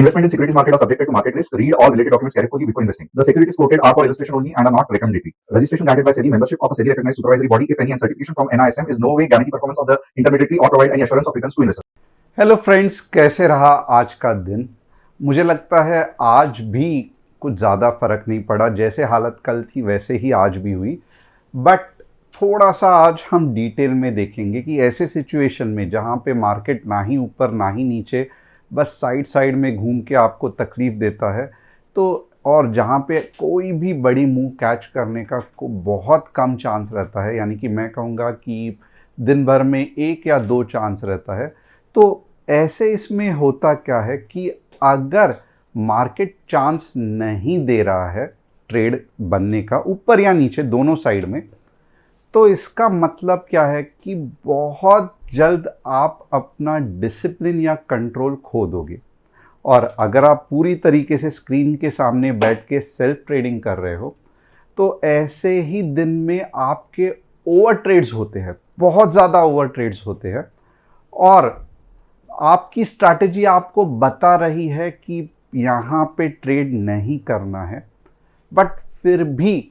Investment in securities market are subjected to market risk. Read all related documents carefully before investing. The securities quoted are for illustration only and are not recommendatory. Registration granted by SEBI. Membership of a SEBI recognized supervisory body, if any, and certification from NISM is no way guarantee performance of the intermediary or provide any assurance of returns to investors. Hello friends, कैसे रहा आज का दिन। मुझे लगता है आज भी कुछ ज़्यादा फ़र्क नहीं पड़ा। जैसे हालत कल थी वैसे ही आज भी हुई, बट थोड़ा सा आज हम डिटेल में देखेंगे कि ऐसे सिचुएशन में जहाँ पे मार्केट ना ही ऊपर ना ही नीचे, बस साइड साइड में घूम के आपको तकलीफ़ देता है, तो और जहाँ पे कोई भी बड़ी मूव कैच करने का को बहुत कम चांस रहता है, यानी कि मैं कहूँगा कि दिन भर में 1 या 2 चांस रहता है। तो ऐसे इसमें होता क्या है कि अगर मार्केट चांस नहीं दे रहा है ट्रेड बनने का ऊपर या नीचे दोनों साइड में, तो इसका मतलब क्या है कि बहुत जल्द आप अपना डिसिप्लिन या कंट्रोल खो दोगे। और अगर आप पूरी तरीके से स्क्रीन के सामने बैठ के सेल्फ ट्रेडिंग कर रहे हो, तो ऐसे ही दिन में आपके ओवर ट्रेड्स होते हैं, बहुत ज़्यादा ओवर ट्रेड्स होते हैं, और आपकी स्ट्रैटेजी आपको बता रही है कि यहाँ पे ट्रेड नहीं करना है, बट फिर भी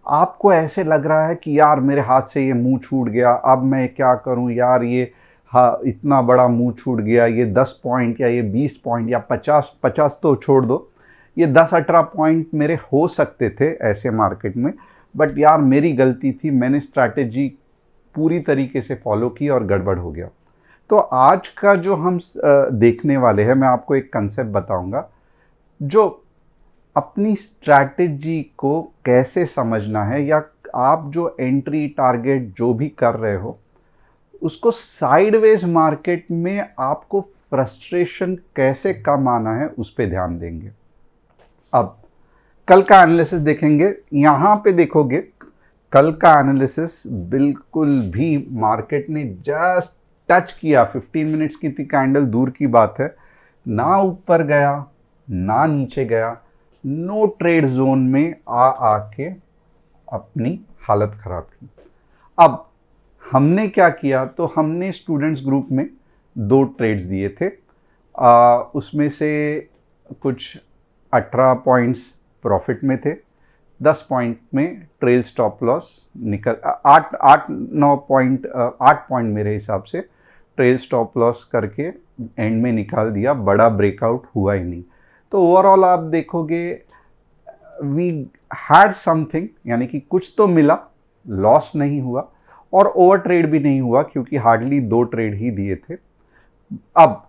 आपको ऐसे लग रहा है कि यार मेरे हाथ से ये मुंह छूट गया, अब मैं क्या करूँ यार, ये हाँ इतना बड़ा मुंह छूट गया, ये 10 पॉइंट या ये 20 पॉइंट या 50 तो छोड़ दो, ये 10-18 पॉइंट मेरे हो सकते थे ऐसे मार्केट में, बट यार मेरी गलती थी, मैंने स्ट्रैटेजी पूरी तरीके से फॉलो की और गड़बड़ हो गया। तो आज का जो हम देखने वाले हैं, मैं आपको एक कंसेप्ट बताऊंगा जो अपनी स्ट्रैटेजी को कैसे समझना है, या आप जो एंट्री टारगेट जो भी कर रहे हो उसको साइडवेज मार्केट में आपको फ्रस्ट्रेशन कैसे कम आना है उस पर ध्यान देंगे। अब कल का एनालिसिस देखेंगे, यहाँ पे देखोगे कल का एनालिसिस बिल्कुल भी मार्केट ने जस्ट टच किया, 15 मिनट्स की थी कैंडल, दूर की बात है, ना ऊपर गया ना नीचे गया, नो ट्रेड जोन में आके अपनी हालत खराब की। अब हमने क्या किया, तो हमने स्टूडेंट्स ग्रुप में 2 ट्रेड्स दिए थे, उसमें से कुछ 18 पॉइंट्स प्रॉफिट में थे, 10 पॉइंट में ट्रेल स्टॉप लॉस निकल 8 पॉइंट मेरे हिसाब से ट्रेल स्टॉप लॉस करके एंड में निकाल दिया, बड़ा ब्रेकआउट हुआ ही नहीं। तो ओवरऑल आप देखोगे वी हैड समथिंग, यानी कि कुछ तो मिला, लॉस नहीं हुआ और ओवर ट्रेड भी नहीं हुआ क्योंकि हार्डली 2 ट्रेड ही दिए थे। अब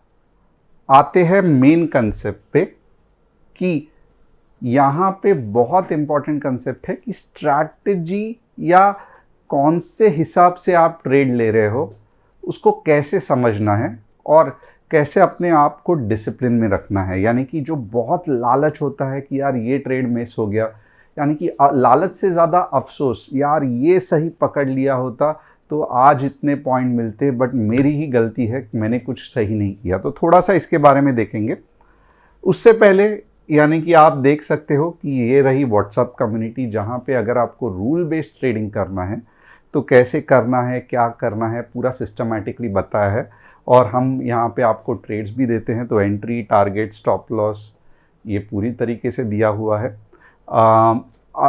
आते हैं मेन कंसेप्ट पे कि यहाँ पे बहुत इंपॉर्टेंट कंसेप्ट है कि स्ट्रैटेजी या कौन से हिसाब से आप ट्रेड ले रहे हो उसको कैसे समझना है और कैसे अपने आप को डिसिप्लिन में रखना है। यानी कि जो बहुत लालच होता है कि यार ये ट्रेड मिस हो गया, यानी कि लालच से ज़्यादा अफसोस, यार ये सही पकड़ लिया होता तो आज इतने पॉइंट मिलते, बट मेरी ही गलती है, मैंने कुछ सही नहीं किया। तो थोड़ा सा इसके बारे में देखेंगे। उससे पहले यानी कि आप देख सकते हो कि ये रही व्हाट्सएप कम्युनिटी, जहाँ पे अगर आपको रूल बेस्ड ट्रेडिंग करना है तो कैसे करना है, क्या करना है, पूरा सिस्टमैटिकली बताया है। और हम यहाँ पे आपको ट्रेड्स भी देते हैं, तो एंट्री, टारगेट, स्टॉप लॉस ये पूरी तरीके से दिया हुआ है।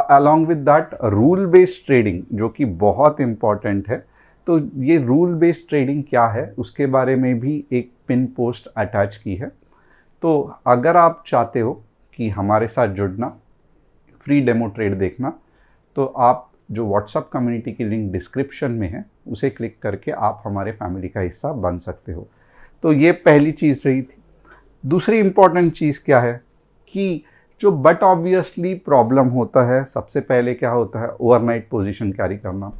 Along with that rule based trading जो कि बहुत इम्पॉर्टेंट है, तो ये रूल बेस्ड ट्रेडिंग क्या है उसके बारे में भी एक पिन पोस्ट अटैच की है। तो अगर आप चाहते हो कि हमारे साथ जुड़ना, फ्री डेमो ट्रेड देखना, तो आप जो व्हाट्सएप कम्युनिटी की लिंक डिस्क्रिप्शन में है उसे क्लिक करके आप हमारे फैमिली का हिस्सा बन सकते हो। तो ये पहली चीज़ रही थी। दूसरी इम्पॉर्टेंट चीज़ क्या है कि जो बट ऑब्वियसली प्रॉब्लम होता है, सबसे पहले क्या होता है, ओवरनाइट पोजीशन कैरी करना।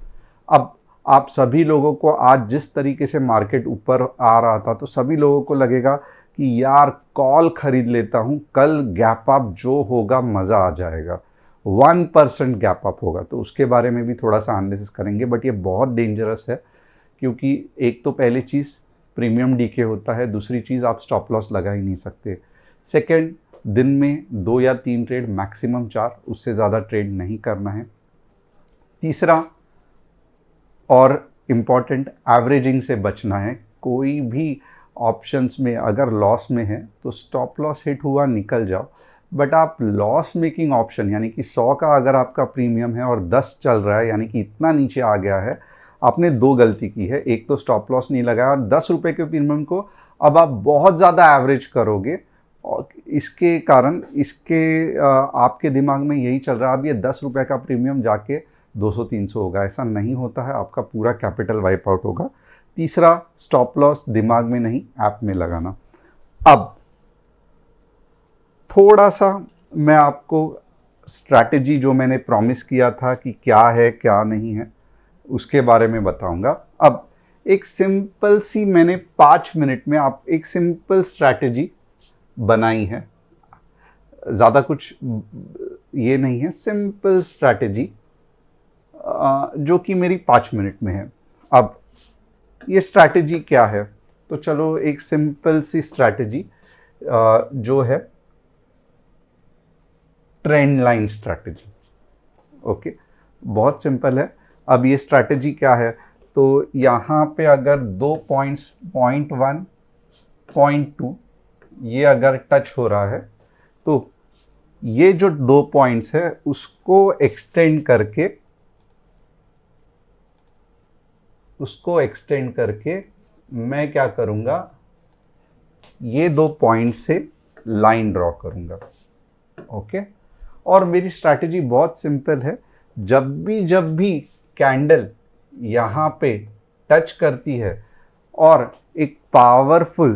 अब आप सभी लोगों को आज जिस तरीके से मार्केट ऊपर आ रहा था तो सभी लोगों को लगेगा कि यार कॉल खरीद लेता हूँ, कल गैप अप जो होगा मज़ा आ जाएगा, 1% गैप अप होगा, तो उसके बारे में भी थोड़ा सा एनालिसिस करेंगे। बट ये बहुत डेंजरस है क्योंकि एक तो पहली चीज़ प्रीमियम डीके होता है, दूसरी चीज़ आप स्टॉप लॉस लगा ही नहीं सकते, सेकंड दिन में 2 या 3 ट्रेड, मैक्सिमम 4, उससे ज़्यादा ट्रेड नहीं करना है, तीसरा और इम्पॉर्टेंट एवरेजिंग से बचना है। कोई भी ऑप्शंस में अगर लॉस में है तो स्टॉप लॉस हिट हुआ निकल जाओ, बट आप लॉस मेकिंग ऑप्शन यानी कि 100 का अगर आपका प्रीमियम है और 10 चल रहा है यानी कि इतना नीचे आ गया है, आपने दो गलती की है। एक तो स्टॉप लॉस नहीं लगाया और 10 रुपये के प्रीमियम को अब आप बहुत ज़्यादा एवरेज करोगे और इसके कारण आपके दिमाग में यही चल रहा है अब ये 10 रुपये का प्रीमियम जाके 200-300 होगा। ऐसा नहीं होता है, आपका पूरा कैपिटल वाइप आउट होगा। तीसरा, स्टॉप लॉस दिमाग में नहीं ऐप में लगाना। अब थोड़ा सा मैं आपको स्ट्रैटेजी जो मैंने प्रॉमिस किया था कि क्या है क्या नहीं है उसके बारे में बताऊंगा। अब एक सिंपल सी मैंने 5 मिनट में आप एक सिंपल स्ट्रैटेजी बनाई है, ज़्यादा कुछ ये नहीं है, सिंपल स्ट्रैटेजी जो कि मेरी 5 मिनट में है। अब ये स्ट्रैटेजी क्या है, तो चलो एक सिंपल सी स्ट्रैटेजी जो है ट्रेंड लाइन स्ट्रैटेजी। ओके, बहुत सिंपल है। अब ये स्ट्रैटेजी क्या है, तो यहाँ पे अगर 2 पॉइंट्स, पॉइंट 1, पॉइंट 2 ये अगर टच हो रहा है तो ये जो 2 पॉइंट्स है उसको एक्सटेंड करके मैं क्या करूँगा, ये 2 पॉइंट से लाइन ड्रॉ करूँगा। ओके, और मेरी स्ट्रैटेजी बहुत सिंपल है। जब भी कैंडल यहाँ पे टच करती है और एक पावरफुल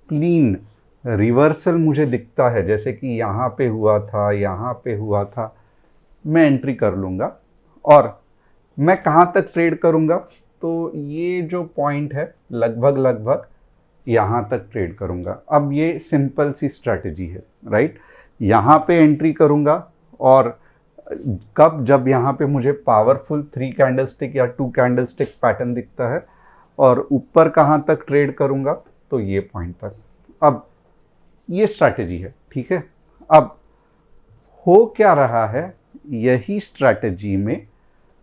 क्लीन रिवर्सल मुझे दिखता है, जैसे कि यहाँ पे हुआ था, यहाँ पे हुआ था, मैं एंट्री कर लूँगा। और मैं कहाँ तक ट्रेड करूँगा, तो ये जो पॉइंट है लगभग यहाँ तक ट्रेड करूँगा। अब ये सिंपल सी स्ट्रैटेजी है, राइट। यहाँ पे एंट्री करूँगा और जब यहाँ पे मुझे पावरफुल 3 कैंडलस्टिक या 2 कैंडलस्टिक पैटर्न दिखता है और ऊपर कहाँ तक ट्रेड करूँगा, तो ये पॉइंट तक। अब ये स्ट्रैटेजी है, ठीक है। अब हो क्या रहा है, यही स्ट्रैटेजी में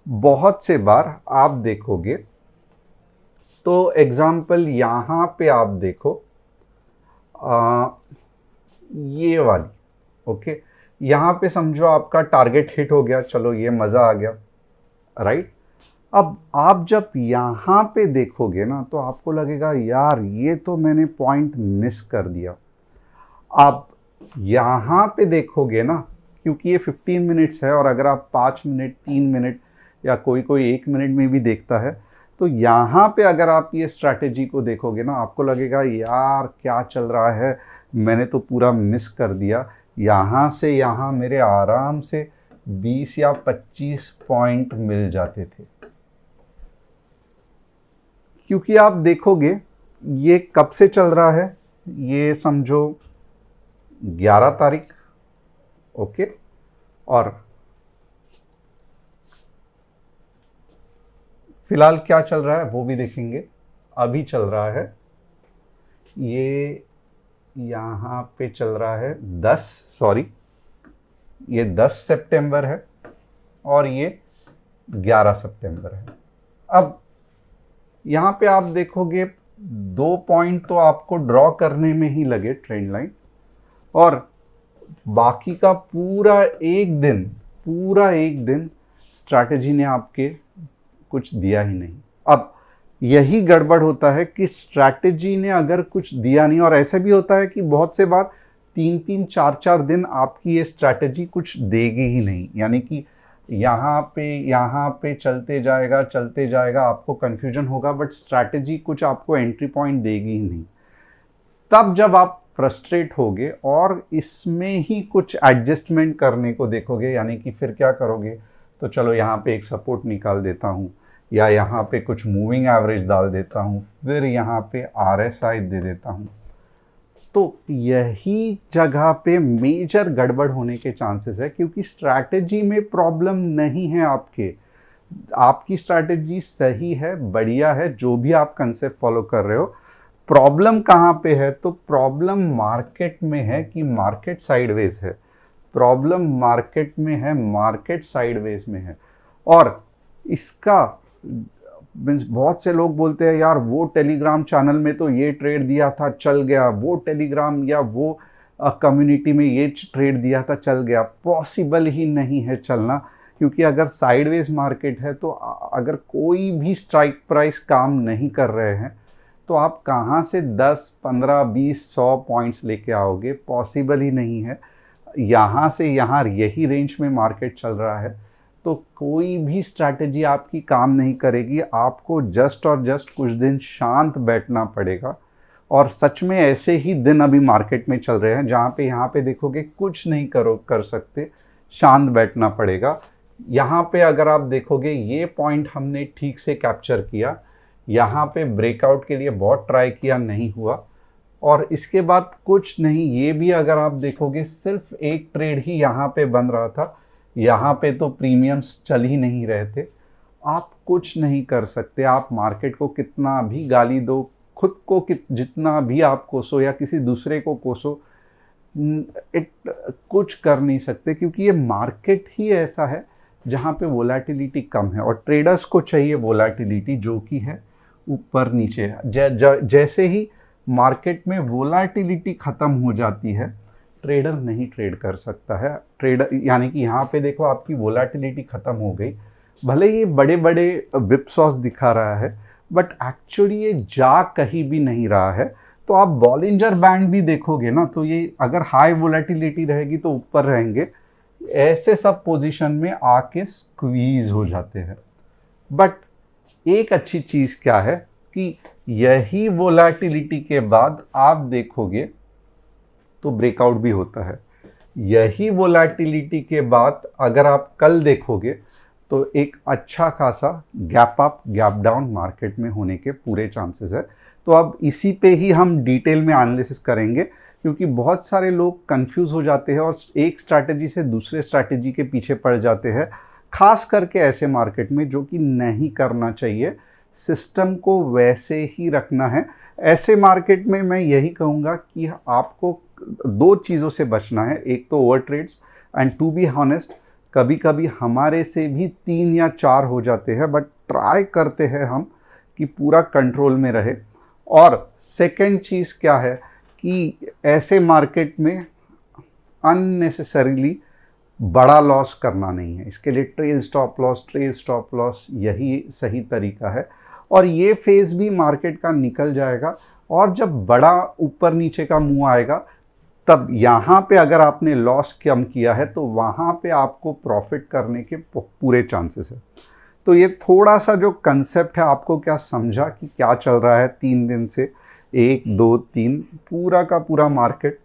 बहुत से बार आप देखोगे, तो एग्जाम्पल यहाँ पे आप देखो, ये वाली, ओके, यहाँ पे समझो आपका टारगेट हिट हो गया, चलो ये मज़ा आ गया, राइट। अब आप जब यहाँ पे देखोगे ना तो आपको लगेगा यार ये तो मैंने पॉइंट मिस कर दिया। आप यहाँ पे देखोगे ना, क्योंकि ये 15 मिनट्स है और अगर आप 5 मिनट, 3 मिनट या कोई 1 मिनट में भी देखता है, तो यहाँ पे अगर आप ये स्ट्रैटेजी को देखोगे ना, आपको लगेगा यार क्या चल रहा है, मैंने तो पूरा मिस कर दिया। यहाँ से यहाँ मेरे आराम से 20 या 25 पॉइंट मिल जाते थे, क्योंकि आप देखोगे ये कब से चल रहा है, ये समझो 11 तारीख, ओके, और फिलहाल क्या चल रहा है वो भी देखेंगे। अभी चल रहा है, ये यहाँ पे चल रहा है 10 सितंबर है और ये 11 सितंबर है। अब यहाँ पे आप देखोगे 2 पॉइंट तो आपको ड्रॉ करने में ही लगे ट्रेंड लाइन, और बाकी का पूरा एक दिन स्ट्रैटेजी ने आपके कुछ दिया ही नहीं। अब यही गड़बड़ होता है कि स्ट्रैटेजी ने अगर कुछ दिया नहीं, और ऐसे भी होता है कि बहुत से बार 3-3, 4-4 दिन आपकी ये स्ट्रैटेजी कुछ देगी ही नहीं, यानी कि यहाँ पे चलते जाएगा, आपको कन्फ्यूजन होगा, बट स्ट्रैटेजी कुछ आपको एंट्री पॉइंट देगी ही नहीं। तब जब आप फ्रस्ट्रेट होगे और इसमें ही कुछ एडजस्टमेंट करने को देखोगे, यानी कि फिर क्या करोगे, तो चलो यहाँ पे एक सपोर्ट निकाल देता हूँ, या यहाँ पे कुछ मूविंग एवरेज डाल देता हूँ, फिर यहाँ पे RSI दे देता हूँ, तो यही जगह पे मेजर गड़बड़ होने के चांसेस है, क्योंकि स्ट्रैटेजी में प्रॉब्लम नहीं है आपकी स्ट्रैटेजी सही है, बढ़िया है, जो भी आप कंसेप्ट फॉलो कर रहे हो। प्रॉब्लम कहाँ पे है, तो प्रॉब्लम मार्केट में है कि मार्केट साइडवेज है। प्रॉब्लम मार्केट में है, मार्केट साइडवेज में है, और इसका मीन्स बहुत से लोग बोलते हैं यार वो टेलीग्राम चैनल में तो ये ट्रेड दिया था चल गया, वो टेलीग्राम या वो कम्युनिटी में ये ट्रेड दिया था चल गया। पॉसिबल ही नहीं है चलना, क्योंकि अगर साइडवेज मार्केट है तो अगर कोई भी स्ट्राइक प्राइस काम नहीं कर रहे हैं तो आप कहाँ से 10, 15, 20, 100 पॉइंट्स लेके आओगे? पॉसिबल ही नहीं है। यहाँ से यहाँ यही रेंज में मार्केट चल रहा है तो कोई भी स्ट्रैटेजी आपकी काम नहीं करेगी। आपको जस्ट और जस्ट कुछ दिन शांत बैठना पड़ेगा। और सच में ऐसे ही दिन अभी मार्केट में चल रहे हैं जहाँ पे यहाँ पे देखोगे कुछ नहीं कर सकते, शांत बैठना पड़ेगा। यहाँ पे अगर आप देखोगे ये पॉइंट हमने ठीक से कैप्चर किया, यहाँ पे ब्रेकआउट के लिए बहुत ट्राई किया, नहीं हुआ, और इसके बाद कुछ नहीं। ये भी अगर आप देखोगे सिर्फ एक ट्रेड ही यहाँ पे बन रहा था, यहाँ पे तो प्रीमियम्स चल ही नहीं रहे थे। आप कुछ नहीं कर सकते। आप मार्केट को कितना भी गाली दो, खुद को जितना भी आप कोसो या किसी दूसरे को कोसो, कुछ कर नहीं सकते, क्योंकि ये मार्केट ही ऐसा है जहाँ पे वोलेटिलिटी कम है और ट्रेडर्स को चाहिए वोलेटिलिटी जो कि है ऊपर नीचे। जैसे ही मार्केट में वोलेटिलिटी ख़त्म हो जाती है, ट्रेडर नहीं ट्रेड कर सकता है। ट्रेडर यानी कि यहाँ पे देखो आपकी वोलेटिलिटी ख़त्म हो गई, भले ये बड़े बड़े विपसॉस दिखा रहा है बट एक्चुअली ये जा कहीं भी नहीं रहा है। तो आप बॉलिंजर बैंड भी देखोगे ना, तो ये अगर हाई वोलेटिलिटी रहेगी तो ऊपर रहेंगे, ऐसे सब पोजीशन में आके स्क्वीज हो जाते हैं। बट एक अच्छी चीज़ क्या है कि यही वोलेटिलिटी के बाद आप देखोगे तो ब्रेकआउट भी होता है। यही वोलेटिलिटी के बाद अगर आप कल देखोगे तो एक अच्छा खासा gap up gap down market में होने के पूरे चांसेस है। तो अब इसी पे ही हम डिटेल में एनालिसिस करेंगे, क्योंकि बहुत सारे लोग कंफ्यूज हो जाते हैं और एक स्ट्रैटेजी से दूसरे स्ट्रैटेजी के पीछे पड़ जाते हैं, खास करके ऐसे मार्केट में, जो कि नहीं करना चाहिए। सिस्टम को वैसे ही रखना है। ऐसे मार्केट में मैं यही कहूँगा कि आपको दो चीज़ों से बचना है, एक तो over trades, and to be honest कभी कभी हमारे से भी 3 या 4 हो जाते हैं, बट ट्राई करते हैं हम कि पूरा कंट्रोल में रहे। और सेकंड चीज़ क्या है कि ऐसे मार्केट में अननेसेसरीली बड़ा लॉस करना नहीं है। इसके लिए ट्रेल स्टॉप लॉस यही सही तरीका है। और ये फेज़ भी मार्केट का निकल जाएगा, और जब बड़ा ऊपर नीचे का मुंह आएगा तब यहाँ पे अगर आपने लॉस कम किया है तो वहाँ पे आपको प्रॉफिट करने के पूरे चांसेस है। तो ये थोड़ा सा जो कंसेप्ट है, आपको क्या समझा कि क्या चल रहा है 3 दिन से, 1, 2, 3, पूरा का पूरा मार्केट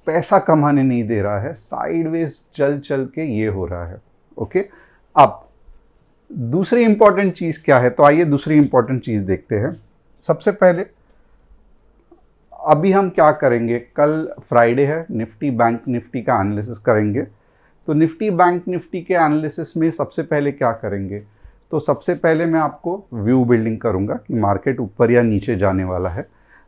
पैसा कमाने नहीं दे रहा है, साइडवेज चल के ये हो रहा है। ओके, अब दूसरी इंपॉर्टेंट चीज़ क्या है, तो आइए दूसरी इंपॉर्टेंट चीज़ देखते हैं। सबसे पहले अभी हम क्या करेंगे, कल फ्राइडे है, निफ्टी बैंक निफ्टी का एनालिसिस करेंगे। तो निफ्टी बैंक निफ्टी के एनालिसिस में सबसे पहले क्या करेंगे, तो सबसे पहले मैं आपको व्यू बिल्डिंग करूंगा कि मार्केट ऊपर या नीचे जाने वाला है।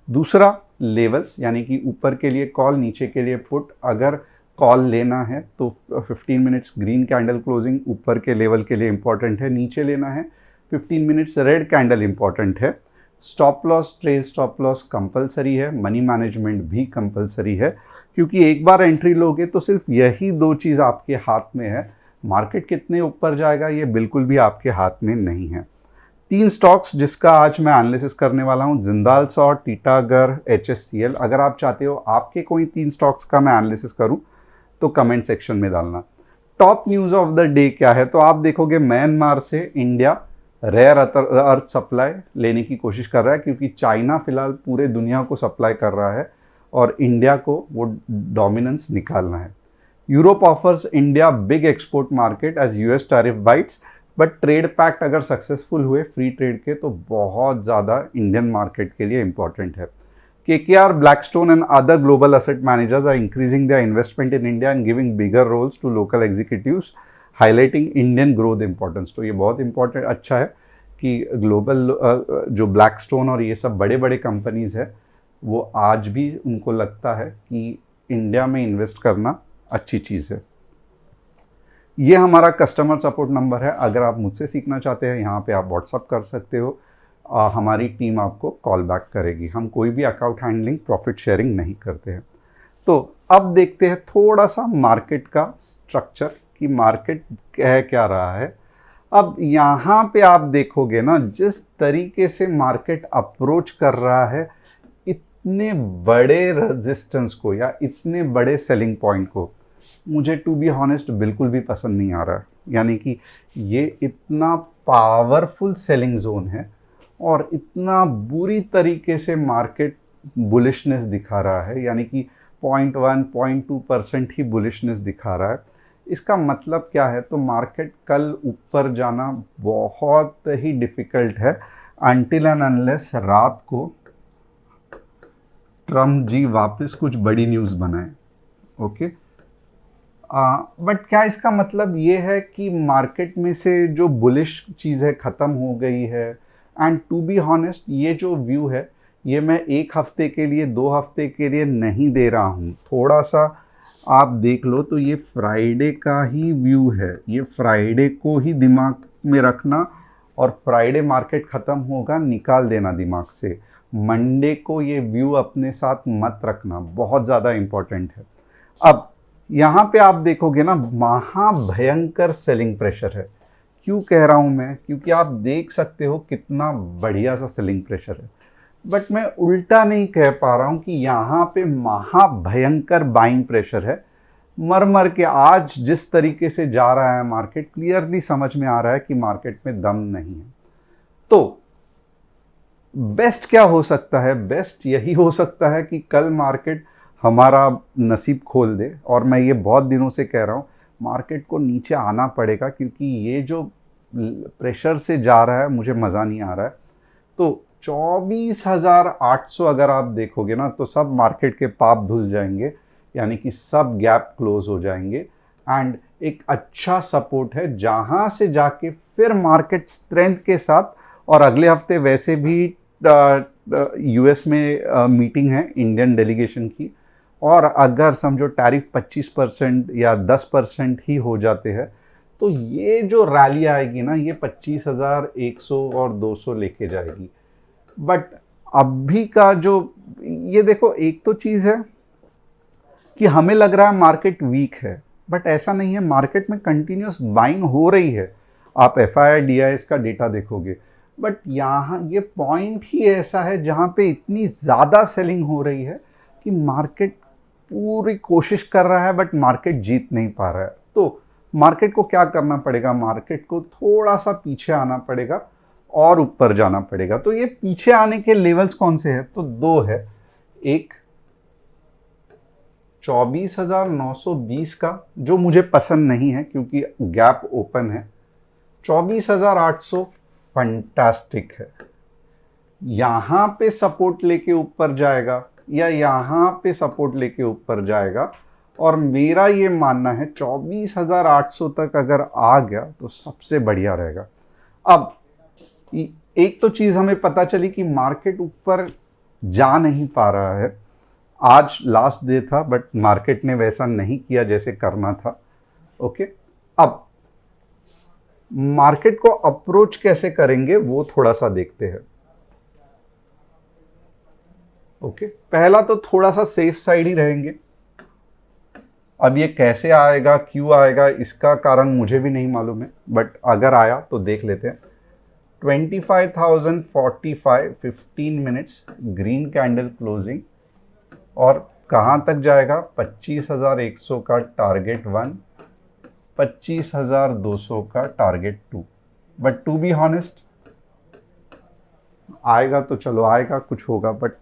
दूसरा लेवल्स, यानी कि ऊपर के लिए कॉल, नीचे के लिए पुट। अगर कॉल लेना है तो 15 मिनट्स ग्रीन कैंडल क्लोजिंग ऊपर के लेवल के लिए इंपॉर्टेंट है, नीचे लेना है 15 मिनट्स रेड कैंडल इंपॉर्टेंट है। Stop loss, trail stop loss compulsory है, मनी मैनेजमेंट भी कंपलसरी है, क्योंकि एक बार एंट्री लोगे तो सिर्फ यही 2 चीज़ आपके हाथ में है। मार्केट कितने ऊपर जाएगा ये बिल्कुल भी आपके हाथ में नहीं है। 3 स्टॉक्स जिसका आज मैं एनालिसिस करने वाला हूँ, जिंदाल सॉ, टीटागर, HSCL। अगर आप चाहते हो आपके कोई 3 स्टॉक्स का मैं एनालिसिस करूँ तो कमेंट सेक्शन में डालना। Top news of the day क्या है, तो आप देखोगे म्यांमार से इंडिया रेयर अर्थ सप्लाई लेने की कोशिश कर रहा है, क्योंकि चाइना फिलहाल पूरे दुनिया को सप्लाई कर रहा है और इंडिया को वो डोमिनेंस निकालना है। Europe offers India big export market as US tariff bites, but trade pact अगर सक्सेसफुल हुए फ्री ट्रेड के तो बहुत ज़्यादा इंडियन मार्केट के लिए इंपॉर्टेंट है। KKR, Blackstone and other global asset managers are increasing their investment in India and giving bigger roles to local executives, highlighting Indian growth importance। तो ये बहुत इंपॉर्टेंट अच्छा है कि ग्लोबल जो ब्लैकस्टोन और ये सब बड़े बड़े कंपनीज़ है वो आज भी उनको लगता है कि इंडिया में इन्वेस्ट करना अच्छी चीज़ है। ये हमारा कस्टमर सपोर्ट नंबर है। अगर आप मुझसे सीखना चाहते हैं, यहाँ पे आप व्हाट्सअप कर सकते हो। हमारी टीम आपको कॉल बैक करेगी। हम कोई भी अकाउंट हैंडलिंग, प्रॉफिट शेयरिंग नहीं करते हैं। तो अब देखते हैं थोड़ा सा मार्केट का स्ट्रक्चर कि मार्केट कह क्या रहा है। अब यहाँ पे आप देखोगे ना, जिस तरीके से मार्केट अप्रोच कर रहा है इतने बड़े रेजिस्टेंस को या इतने बड़े सेलिंग पॉइंट को, मुझे टू बी हॉनेस्ट बिल्कुल भी पसंद नहीं आ रहा है। यानी कि ये इतना पावरफुल सेलिंग जोन है और इतना बुरी तरीके से मार्केट बुलिशनेस दिखा रहा है, यानी कि 0.1-0.2% ही बुलिशनेस दिखा रहा है। इसका मतलब क्या है? तो मार्केट कल ऊपर जाना बहुत ही डिफ़िकल्ट है अनटिल एंड अनलेस रात को ट्रम्प जी वापस कुछ बड़ी न्यूज़ बनाए। ओके, बट क्या इसका मतलब ये है कि मार्केट में से जो बुलिश चीज़ है ख़त्म हो गई है? एंड टू बी हॉनेस्ट, ये जो व्यू है ये मैं 1 हफ्ते के लिए, 2 हफ्ते के लिए नहीं दे रहा हूँ। थोड़ा सा आप देख लो तो ये फ्राइडे का ही व्यू है। ये फ्राइडे को ही दिमाग में रखना और फ्राइडे मार्केट ख़त्म होगा, निकाल देना दिमाग से। मंडे को ये व्यू अपने साथ मत रखना, बहुत ज़्यादा इम्पॉर्टेंट है। अब यहाँ पे आप देखोगे ना, महाभयंकर सेलिंग प्रेशर है। क्यों कह रहा हूँ मैं? क्योंकि आप देख सकते हो कितना बढ़िया सा सेलिंग प्रेशर है। बट मैं उल्टा नहीं कह पा रहा हूँ कि यहाँ पे महाभयंकर बाइंग प्रेशर है। मर मर के आज जिस तरीके से जा रहा है मार्केट, क्लियरली समझ में आ रहा है कि मार्केट में दम नहीं है। तो बेस्ट क्या हो सकता है? बेस्ट यही हो सकता है कि कल मार्केट हमारा नसीब खोल दे। और मैं ये बहुत दिनों से कह रहा हूँ, मार्केट को नीचे आना पड़ेगा, क्योंकि ये जो प्रेशर से जा रहा है मुझे मज़ा नहीं आ रहा है। तो 24,800 अगर आप देखोगे ना, तो सब मार्केट के पाप धुल जाएंगे, यानी कि सब गैप क्लोज हो जाएंगे। एंड एक अच्छा सपोर्ट है जहाँ से जाके फिर मार्केट स्ट्रेंथ के साथ, और अगले हफ्ते वैसे भी यूएस में मीटिंग है इंडियन डेलीगेशन की, और अगर समझो टैरिफ 25% या 10% ही हो जाते हैं, तो ये जो रैली आएगी ना, ये 25,100 और 200 लेके जाएगी। बट अभी का जो ये देखो, एक तो चीज़ है कि हमें लग रहा है मार्केट वीक है, बट ऐसा नहीं है। मार्केट में कंटिन्यूस बाइंग हो रही है। आप FII-DIS का डेटा देखोगे, बट यहाँ ये पॉइंट ही ऐसा है जहाँ पे इतनी ज़्यादा सेलिंग हो रही है कि मार्केट पूरी कोशिश कर रहा है, बट मार्केट जीत नहीं पा रहा है। तो मार्केट को क्या करना पड़ेगा? मार्केट को थोड़ा सा पीछे आना पड़ेगा और ऊपर जाना पड़ेगा। तो ये पीछे आने के लेवल्स कौन से हैं? तो 2 है। एक 24,920 का, जो मुझे पसंद नहीं है क्योंकि गैप ओपन है। 24,800 फंटास्टिक है। यहाँ पे सपोर्ट लेके ऊपर जाएगा या यहाँ पे सपोर्ट लेके ऊपर जाएगा, और मेरा ये मानना है 24,800 तक अगर आ गया तो सबसे बढ़िया रहेगा। अब एक तो चीज़ हमें पता चली कि मार्केट ऊपर जा नहीं पा रहा है। आज लास्ट डे था, बट मार्केट ने वैसा नहीं किया जैसे करना था। ओके, अब मार्केट को अप्रोच कैसे करेंगे वो थोड़ा सा देखते हैं। ओके, पहला तो थोड़ा सा सेफ साइड ही रहेंगे। अब ये कैसे आएगा, क्यों आएगा, इसका कारण मुझे भी नहीं मालूम है, बट अगर आया तो देख लेते हैं। 25,045 15 मिनट्स ग्रीन कैंडल क्लोजिंग, और कहाँ तक जाएगा? 25,100 का टारगेट 1, 25,200 का target 2। But to be honest, आएगा तो चलो आएगा, कुछ होगा, बट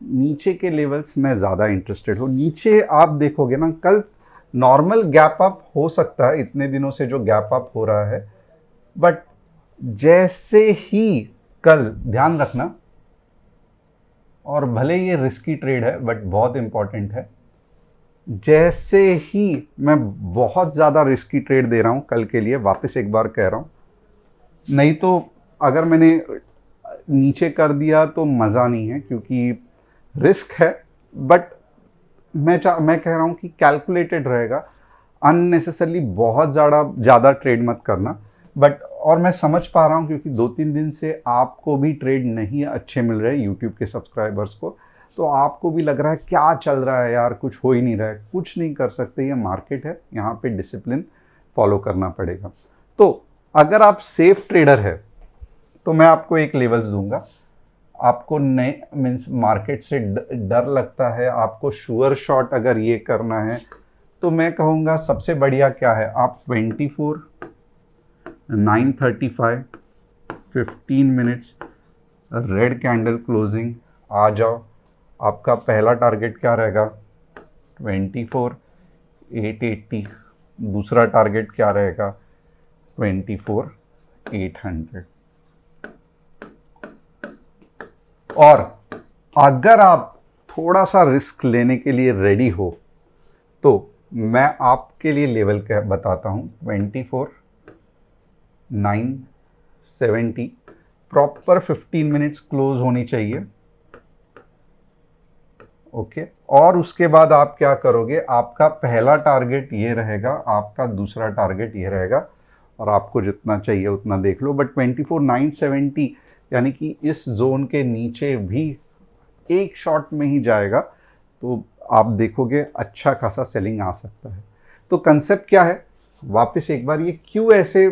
नीचे के लेवल्स में ज़्यादा इंटरेस्टेड हूँ। नीचे आप देखोगे ना, कल नॉर्मल गैप अप हो सकता है, इतने दिनों से जो गैप अप हो रहा है, बट जैसे ही कल, ध्यान रखना, और भले ये रिस्की ट्रेड है बट बहुत इंपॉर्टेंट है, जैसे ही मैं बहुत ज़्यादा रिस्की ट्रेड दे रहा हूँ कल के लिए, वापस एक बार कह रहा हूँ, नहीं तो अगर मैंने नीचे कर दिया तो मज़ा नहीं है, क्योंकि रिस्क है। बट मैं कह रहा हूँ कि कैलकुलेटेड रहेगा। अननेसेसरली बहुत ज़्यादा ट्रेड मत करना। बट और मैं समझ पा रहा हूँ क्योंकि 2-3 दिन से आपको भी ट्रेड नहीं अच्छे मिल रहे यूट्यूब के सब्सक्राइबर्स को, तो आपको भी लग रहा है क्या चल रहा है यार, कुछ हो ही नहीं रहा है। कुछ नहीं कर सकते, ये मार्केट है, यहाँ पे डिसिप्लिन फॉलो करना पड़ेगा। तो अगर आप सेफ ट्रेडर है तो मैं आपको एक लेवल्स दूंगा। आपको नए मीन्स मार्केट से डर लगता है, आपको श्योर शॉट अगर ये करना है तो मैं कहूँगा सबसे बढ़िया क्या है, आप 24, 9:35, 15 मिनट्स रेड कैंडल क्लोजिंग आ जाओ। आपका पहला टारगेट क्या रहेगा, 24, 880। दूसरा टारगेट क्या रहेगा, 24, 800। और अगर आप थोड़ा सा रिस्क लेने के लिए रेडी हो तो मैं आपके लिए लेवल क्या बताता हूँ, 24, 970 प्रॉपर 15 मिनट्स क्लोज होनी चाहिए। ओके, और उसके बाद आप क्या करोगे, आपका पहला टारगेट ये रहेगा, आपका दूसरा टारगेट ये रहेगा, और आपको जितना चाहिए उतना देख लो। बट 24,970 यानी कि इस जोन के नीचे भी एक शॉट में ही जाएगा तो आप देखोगे अच्छा खासा सेलिंग आ सकता है। तो कंसेप्ट क्या है, वापस एक बार ये क्यों ऐसे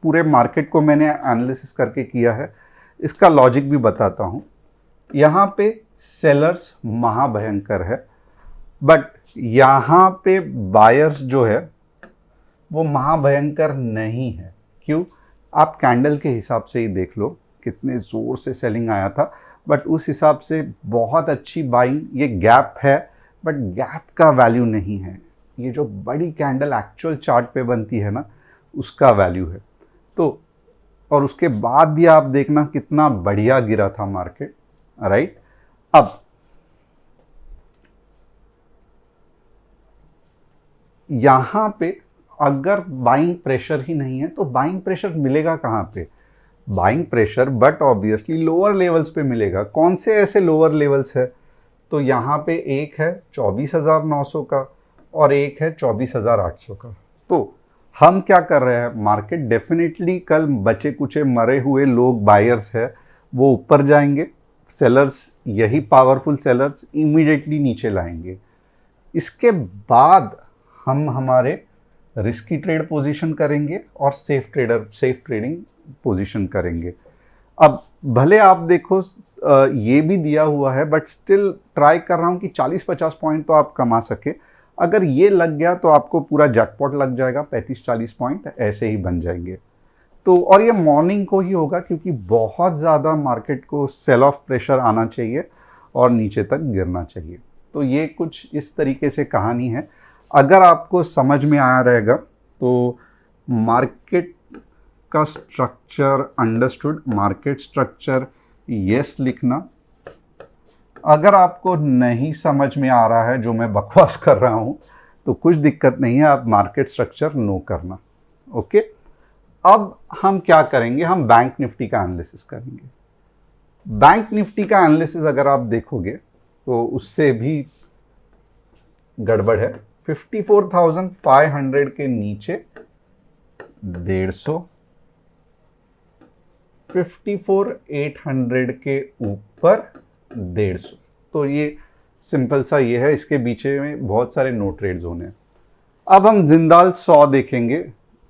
पूरे मार्केट को मैंने एनालिसिस करके किया है, इसका लॉजिक भी बताता हूँ। यहाँ पे सेलर्स महाभयंकर है, बट यहाँ पे बायर्स जो है वो महाभयंकर नहीं है। क्यों, आप कैंडल के हिसाब से ही देख लो कितने ज़ोर से सेलिंग आया था, बट उस हिसाब से बहुत अच्छी बाइंग। ये गैप है बट गैप का वैल्यू नहीं है, ये जो बड़ी कैंडल एक्चुअल चार्ट पे बनती है ना उसका वैल्यू है। तो और उसके बाद भी आप देखना कितना बढ़िया गिरा था मार्केट, राइट। अब यहाँ पे अगर बाइंग प्रेशर ही नहीं है तो बाइंग प्रेशर मिलेगा कहाँ पे, buying pressure but obviously lower levels पे मिलेगा। कौन से ऐसे लोअर लेवल्स है, तो यहाँ पे एक है 24,900 का और एक है 24,800 का। तो हम क्या कर रहे हैं, मार्केट डेफिनेटली कल बचे कुचे मरे हुए लोग बायर्स है वो ऊपर जाएंगे, सेलर्स यही पावरफुल सेलर्स इमीडिएटली नीचे लाएंगे। इसके बाद हम हमारे रिस्की ट्रेड पोजीशन करेंगे और सेफ ट्रेडिंग पोजीशन करेंगे। अब भले आप देखो ये भी दिया हुआ है बट स्टिल ट्राई कर रहा हूँ कि 40-50 पॉइंट तो आप कमा सके। अगर ये लग गया तो आपको पूरा जैकपॉट लग जाएगा, 35-40 पॉइंट ऐसे ही बन जाएंगे। तो और ये मॉर्निंग को ही होगा क्योंकि बहुत ज़्यादा मार्केट को सेल ऑफ प्रेशर आना चाहिए और नीचे तक गिरना चाहिए। तो ये कुछ इस तरीके से कहानी है। अगर आपको समझ में आया रहेगा तो मार्केट का structure understood, market structure yes लिखना। अगर आपको नहीं समझ में आ रहा है जो मैं बकवास कर रहा हूँ तो कुछ दिक्कत नहीं है, आप मार्केट स्ट्रक्चर नो करना। ओके, अब हम क्या करेंगे, हम बैंक निफ्टी का एनालिसिस करेंगे। बैंक निफ्टी का एनालिसिस अगर आप देखोगे तो उससे भी गड़बड़ है। 54,500 के नीचे 150, 54,800 के ऊपर 150। तो ये सिंपल सा ये है, इसके पीछे में बहुत सारे नो ट्रेड जोन है। अब हम जिंदाल 100 देखेंगे,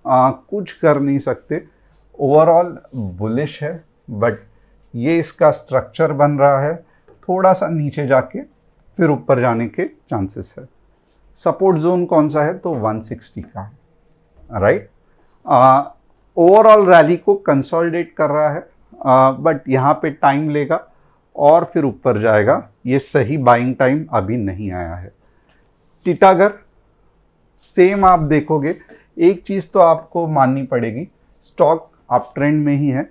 कुछ कर नहीं सकते, ओवरऑल बुलिश है बट ये इसका स्ट्रक्चर बन रहा है, थोड़ा सा नीचे जाके फिर ऊपर जाने के चांसेस है। सपोर्ट जोन कौन सा है, तो 160 का है, राइट। ओवरऑल रैली को कंसोलिडेट कर रहा है बट यहाँ पे टाइम लेगा और फिर ऊपर जाएगा। ये सही बाइंग टाइम अभी नहीं आया है। टिटागर सेम आप देखोगे, एक चीज़ तो आपको माननी पड़ेगी, स्टॉक अप ट्रेंड में ही है,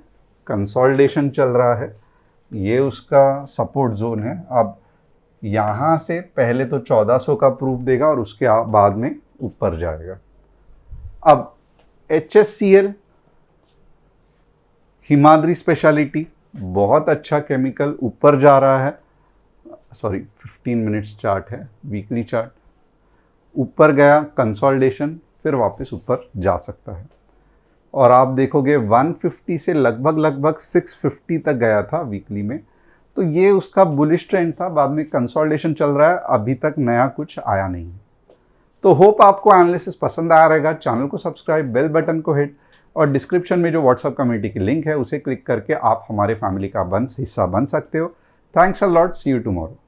कंसोलिडेशन चल रहा है, ये उसका सपोर्ट जोन है। अब यहाँ से पहले तो 1400 का प्रूफ देगा और उसके बाद में ऊपर जाएगा। अब HSCL हिमाद्री स्पेशलिटी बहुत अच्छा केमिकल, ऊपर जा रहा है, सॉरी 15 मिनट्स चार्ट है, वीकली चार्ट, ऊपर गया, कंसोलिडेशन, फिर वापस ऊपर जा सकता है। और आप देखोगे 150 से लगभग 650 तक गया था वीकली में, तो ये उसका बुलिश ट्रेंड था। बाद में कंसोलिडेशन चल रहा है, अभी तक नया कुछ आया नहीं है। तो होप आपको एनालिसिस पसंद आया रहेगा। चैनल को सब्सक्राइब, बेल बटन को हिट, और डिस्क्रिप्शन में जो व्हाट्सएप कम्युनिटी की लिंक है उसे क्लिक करके आप हमारे फैमिली का हिस्सा बन सकते हो। Thanks a lot, see you tomorrow.